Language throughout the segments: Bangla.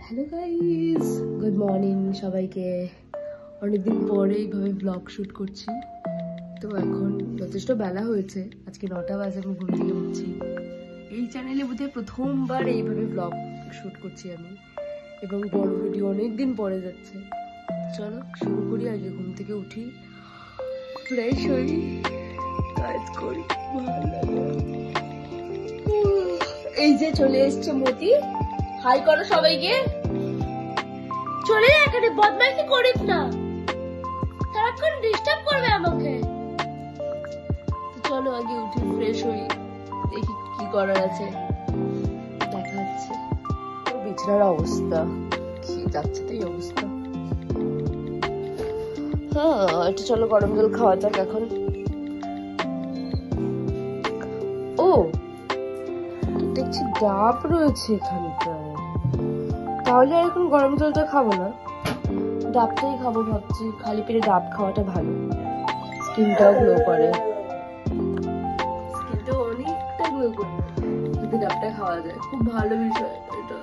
হ্যালো গাইস, গুড মর্নিং সবাইকে। অনেকদিন পরে এইভাবে ব্লগ শ্যুট করছি। তো এখন যথেষ্ট বেলা হয়েছে, আজকে 9টা বাজে আমি ঘুম থেকে উঠছি। এই চ্যানেলে বোধহয় প্রথমবার এইভাবে ব্লগ শ্যুট করছি আমি, এবং বড় ভিডিও অনেকদিন পরে যাচ্ছে। চলো শুরু করি। আগে ঘুম থেকে উঠি, ফ্রেশ হই, কাজ করি। এই যে চলে এসছে মতি, হাই করো সবাইকে। চলে যা, এখানে বদমাইশি করিস না, সারাক্ষণ ডিস্টার্ব করবে আমাকে। চলো আগে উঠি, ফ্রেশ হই, দেখি কি করার আছে, দেখা যাচ্ছে। বিছানার অবস্থা কি যাচ্ছে, তো এই অবস্থা। হ্যাঁ, একটু চলো গরম জল খাওয়া যাক এখন। ও দেখছি ডাব রয়েছে এখানটায়, তাহলে আর এখন গরম জলটা খাবো না, ডাবটাই খাবো ভাবছি। খালি পেটে ডাব খাওয়াটা ভালো, স্কিনটাও গ্লো করে, স্কিনটাও অনেকটা গ্লো করে যদি ডাবটা খাওয়া যায়। খুব ভালো বিষয় এটা,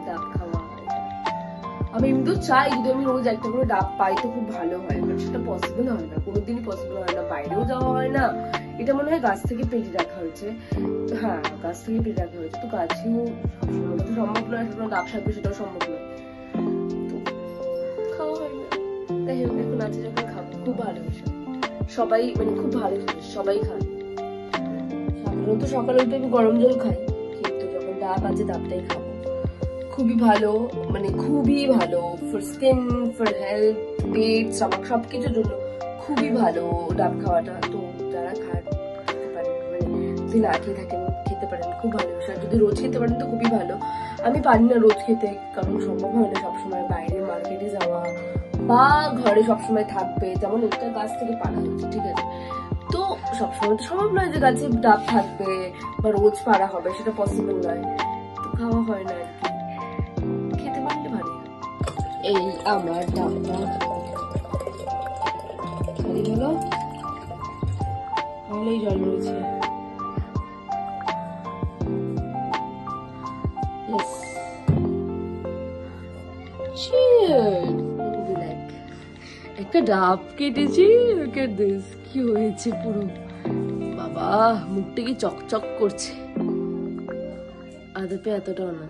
ডাব খাওয়া। আমি এমনি চাই যদি আমি রোজ একটা করে ডাব পাই তো খুব ভালো হয়, বাট সেটা পসিবল হয় না, কোনোদিনই পসিবল হয় না। বাইরেও যাওয়া হয় না, এটা মনে হয় গাছ থেকে পেড়ে রাখা হয়েছে। হ্যাঁ, গাছ থেকে পেড়ে রাখা হয়েছে, তো গাছেও সবসময় তো সম্ভব নয় সেটা ডাব থাকবে, সেটাও সম্ভব নয়, তো খাওয়া হয় না। তাই হোক, এখন আছে যখন খাবো, খুব ভালো বিষয়। সবাই মানে খুব ভালো জিনিস, সবাই খায়। সাধারণত সকালে উঠে আমি গরম জল খাই, কিন্তু যখন ডাব আছে ডাবটাই খাবো। খুবই ভালো, মানে খুবই ভালো ফর স্কিন, ফর হেলথ, পেট, স্টমাক সবকিছুর জন্য খুবই ভালো ডাব খাওয়াটা। তো যারা খান খেতে পারেন, মানে যদি না খেয়ে থাকেন খেতে পারেন, খুব ভালো বিষয়। যদি রোজ খেতে পারেন তো খুবই ভালো। আমি পারি না রোজ খেতে, কারণ সম্ভব হয় না সবসময় বাইরে মার্কেটে যাওয়া বা ঘরে সবসময় থাকবে। যেমন একটা গাছ থেকে পাড়া হচ্ছে, ঠিক আছে, তো সবসময় তো সম্ভব নয় যে গাছে ডাব থাকবে বা রোজ পাড়া হবে, সেটা পসিবল নয়, তো খাওয়া হয় না আর কি। খেতে পারলে ভালো। এই আমার ডাবটা খালি হলো, তাহলেই জল রয়েছে। একটা ডাব কেটেছি, কি হয়েছে পুরো, বাবা মুখটা কি চকচক করছে। আদপে এতটাও না।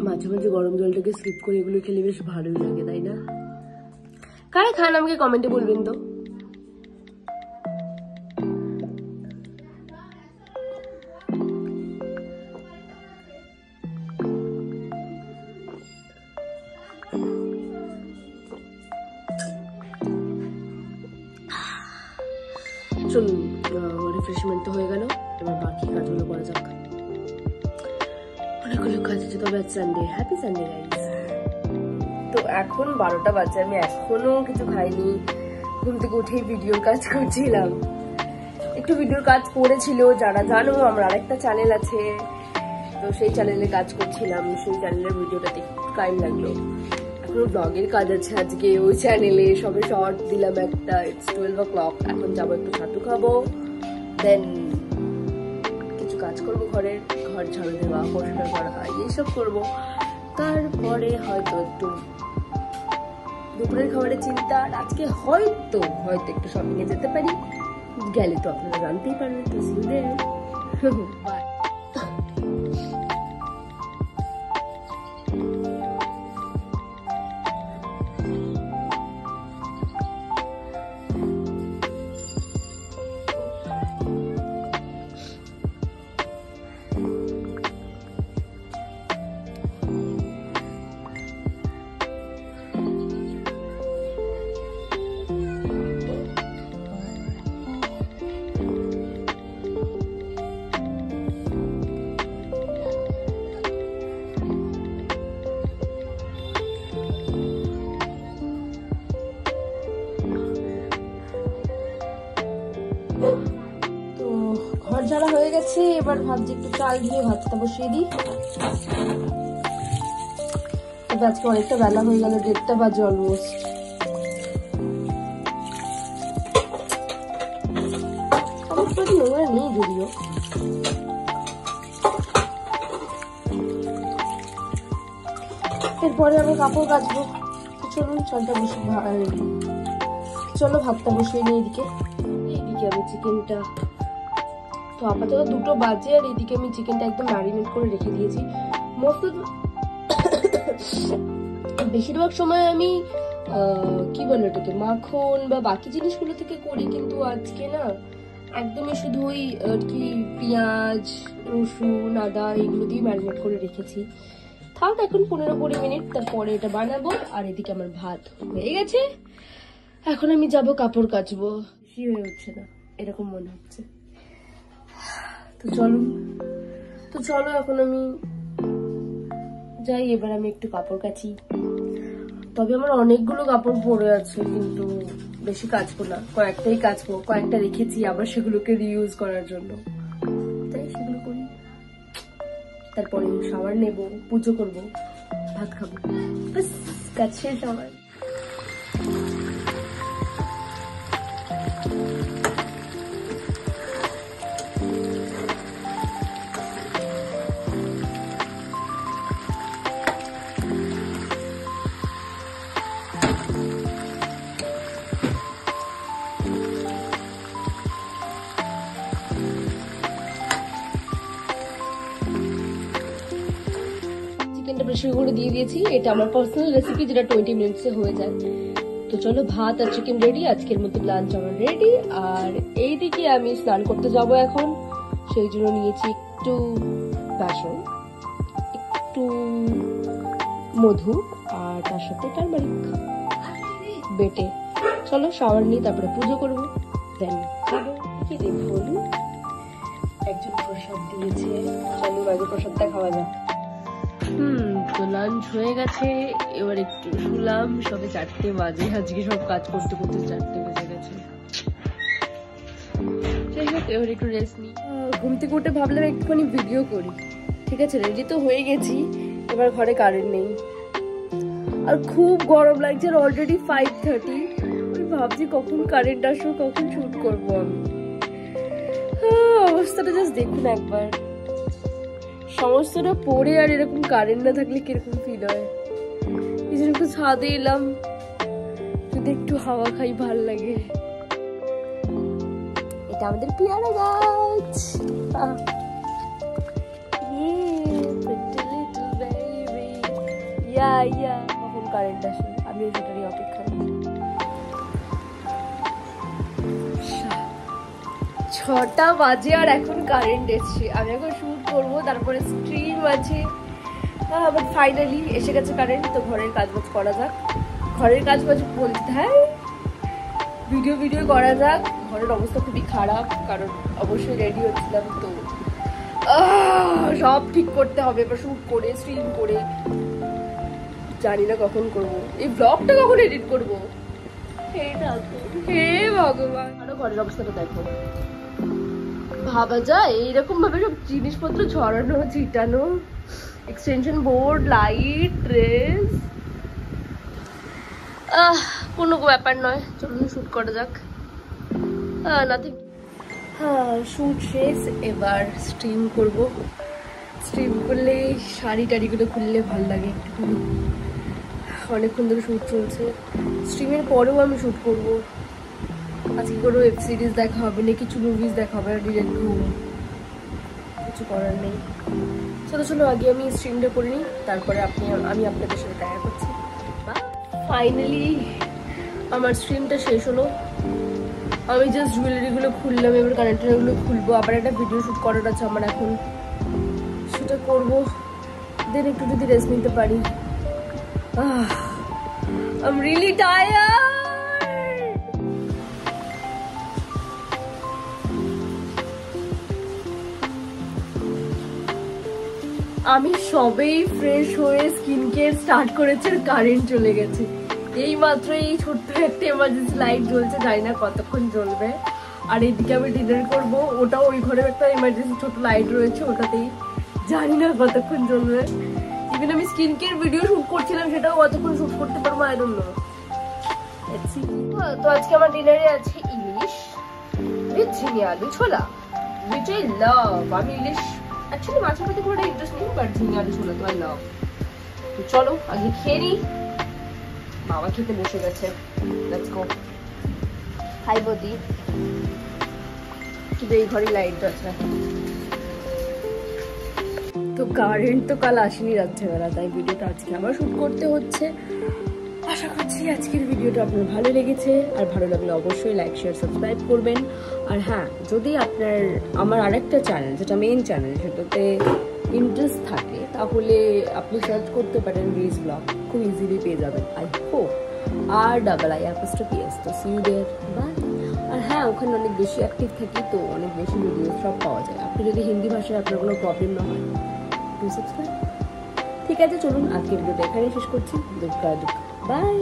মাঝে মাঝে গরম জলটাকে স্কিপ করে এগুলো খেলে বেশ ভালোই লাগে, তাই না? কারা খান আমাকে কমেন্টে বলবেন তো। চলুন, রিফ্রেশমেন্ট তো হয়ে গেল, এবার বাকি কাজগুলো করা যাক। অনেকগুলো কাজ আছে, তবে সানডে, হ্যাপি সানডে গাইস। তো এখন 12টা বাজে, আমি এখনো কিছু খাইনি। ঘুম থেকে উঠেই ভিডিওর কাজ করছিলাম, একটু ভিডিওর কাজ পড়েছিল। যারা জানো আমার আরেকটা চ্যানেল আছে, তো সেই চ্যানেলে কাজ করছিলাম, সেই চ্যানেলের ভিডিওটাতে টাইম লাগলো। এখনো ব্লগের কাজ আছে আজকে ওই চ্যানেলে, সবে শর্ট দিলাম একটা, ইটস 12 o'clock। এখন যাবো একটু ছাতু খাবো, দেন কিছু কাজ করবো, ঘরের ঘর ঝাড়ু দেওয়া, পরিষ্কার করা, এইসব করবো। তারপরে হয়তো একটু দুপুরের খাবারের চিন্তা। আজকে হয়তো একটু শপিং এ যেতে পারি, গেলে তো আপনারা জানতেই পারবেন। তো সি ইউ দেয়ার, বাই। তো ঘর ঝাড়া হয়ে গেছে, এবার ভাবছি একটু চাল দিয়ে ভাতটা বসিয়ে দিই। আজকে অনেকটা বেলা হয়ে গেল, 1:30 বাজে অলমোস্ট। জিনিসপত্র নোংরা নেই যদিও। এরপরে আমি কাপড় কাচবো। চলুন চলো ভাতটা বসিয়ে নিই। এইদিকে আমি চিকেনটা, তো আপাতত 2টো বাজে, আর এইদিকে আমি চিকেনটা একদম ম্যারিনেট করে রেখে দিয়েছি। বেশিরভাগ সময় আমি কি বলে ওটাকে মাখন বা বাকি জিনিসগুলো থেকে করি, কিন্তু আজকে না একদমই শুধু ওই আর কি পেঁয়াজ রসুন আদা এগুলো দিয়ে ম্যারিনেট করে রেখেছি। থাক এখন 15-20 মিনিট, তারপরে এটা বানাবো। আর এদিকে আমার ভাত হয়ে গেছে, এখন আমি যাব কাপড় কাচবো। বেশি হয়ে উঠছে না এরকম মনে হচ্ছে। তো চলো এখন আমি যাই, এবার আমি একটু কাপড় কাচি। তবে আমার অনেকগুলো কাপড় পরে আছে, কিন্তু বেশি কাচবো না, কয়েকটাই কাচবো। কয়েকটা রেখেছি আবার সেগুলোকে রিইউজ করার জন্য, তাই সেগুলো করি। তারপরে শাওয়ার নেব, পুজো করব, ভাত খাবো, বাস কাজ শেষ আমার। চিকেনটা প্রেসার কুকারে দিয়ে দিয়েছি। এটা আমার পার্সোনাল রেসিপি, যেটা 20 মিনিটসে হয়ে যায়। তো চলো, ভাত আর চিকেন রেডি, আজকের মতো লাঞ্চ আমার রেডি। আর এইদিকে আমি স্নান করতে যাব এখন, সেই জন্য নিয়েছি একটু বেসন, একটু মধু, আর তার সাথে টারমারিক বেটে। চলো শাওয়ার নিই, তারপরে পুজো করবো, দেন খাবো। দেখুন একজন প্রসাদ দিয়েছে, চলো আগে প্রসাদটা খাওয়া যাক। তো লাঞ্চ হয়ে গেছে, এবার একটু শুলাম। সবে 4টে বাজে, আজকে সব কাজ করতে করতে 4টে বেজে গেছে। যাই হোক, এবার একটু রেস্ট নিই। ঘুম থেকে উঠে ভাবলাম একটুখানি ভিডিও করি। ঠিক আছে, রেডি তো হয়ে গেছি। এবার ঘরে কারেন্ট নেই, আর খুব গরম লাগছে, আর অলরেডি 5:30। আমি ভাবছি কখন কারেন্ট আসবো, কখন শুট করবো আমি। অবস্থাটা জাস্ট দেখুন একবার, সমস্তটা পড়ে আর এরকম কারেন্ট না থাকলে কিরকম ফিল হয়। এই জন্য একটু ছাদে এলাম, যদি একটু হাওয়া খাই ভাল লাগে। এটা আমাদের পেয়ারা গাছ। কখন কারেন্ট আসে, আমি সেটারই অপেক্ষায়। 6টা বাজে আর এখন কারেন্ট এসছে। আমি এখন শুট করবো, তারপরে স্ট্রিম আছে। বাট ফাইনালি এসে গেছে কারেন্ট। তো ঘরের কাজবাজ করা যাক। ঘরের কাজবাজ বলতে হয় ভিডিও করা যাক। ঘরের অবস্থা খুবই খারাপ, কারণ অবশ্যই রেডি হচ্ছিলাম, তো সব ঠিক করতে হবে। এবার শুট করে স্ট্রিম করে জানি না কখন করবো, এই ব্লগটা কখন এডিট করবো। হে ভগবান, আরো ঘরের অবস্থাটা দেখো। ভাবা যায় এইরকম ভাবে সব জিনিসপত্র ছড়ানো ছিটানো, এক্সটেনশন বোর্ড, লাইট, ড্রেস। কোনো ব্যাপার নয়, চলুন শুট করা যাক। নাথিং। শুট শেষ, এবার স্ট্রিম করব। স্ট্রিম করলে শাড়ি টাড়িগুলো খুললে ভালো লাগে একটুখানি। অনেকক্ষণ ধরে শুট চলছে, স্ট্রিমের পরেও আমি শুট করব। আজকে কোনো ওয়েব সিরিজ দেখা হবে না, কিছু মুভিজ দেখা হবে, ডিরেক্ট ঘুম, কিছু করার নেই। চলো আগে আমি স্ট্রিমটা করে নিই, তারপরে আমি আপনাদের সাথে দেখা করছি। ফাইনালি আমার স্ট্রিমটা শেষ হলো। আমি জাস্ট জুয়েলারিগুলো খুললাম, এবার কানেক্টরগুলো খুলবো। আবার একটা ভিডিও শ্যুট করার আছে আমার এখন, সেটা করবো। দেন একটু যদি রেস্ট নিতে পারি। I'm really tired. আমি সবেই ফ্রেশ হয়ে স্কিন কেয়ার স্টার্ট করেছি, আর কারেন্ট চলে গেছে। এই মাত্র এই ছোট্ট একটা এমার্জেন্সি লাইট জ্বলছে, জানি না কতক্ষণ জ্বলবে। আর এইদিকে আমি ডিনার করবো, ওটাও ওই ঘরে একটা এমার্জেন্সি ছোট লাইট রয়েছে, ওটাতেই জানি না কতক্ষণ জ্বলবে। ইভেন আমি স্কিন কেয়ার ভিডিও শুট করছিলাম, সেটাও কতক্ষণ শুট করতে পারবো আই ডোন্ট নো। তো আজকে আমার ডিনারে আছে ইলিশ, উইথ ঝিঙে আলু ছোলা, which I love. আমি ইলিশ অ্যাকচুয়ালি মাছের প্রতি পুরোটা ইন্টারেস্ট নেই, বাট ঝিঙে আলু ছোলা তো I love. তো চলো আগে খেয়ে নিই। বাবা খেতে বসে গেছে, লেটস গো। হাই বদি, কিন্তু এই ঘরে লাইট আছে। তো কারেন্ট তো কাল আসেনি রাত্রেবেলা, তাই ভিডিওটা আজকে আবার শুট করতে হচ্ছে। আশা করছি আজকের ভিডিওটা আপনার ভালো লেগেছে, আর ভালো লাগলে অবশ্যই লাইক শেয়ার সাবস্ক্রাইব করবেন। আর হ্যাঁ, যদি আপনার আমার আরেকটা চ্যানেল, যেটা মেইন চ্যানেল, সেটাতে ইন্টারেস্ট থাকে, তাহলে আপনি সার্চ করতে পারেন রিজ ব্লগ, খুব ইজিলি পেয়ে যাবেন। আই হোপ RIIPS, তো সি ইউ দেয়ার, বাই। আর হ্যাঁ, ওখানে অনেক বেশি অ্যাক্টিভ থাকি, তো অনেক বেশি ভিডিও সব পাওয়া যায়। আপনি যদি হিন্দি ভাষায় আপনার কোনো প্রবলেম না হয়, টু সাবস্ক্রাইব। ঠিক আছে, চলুন আজকের ভিডিওটা এখানেই শেষ করছি। বাই।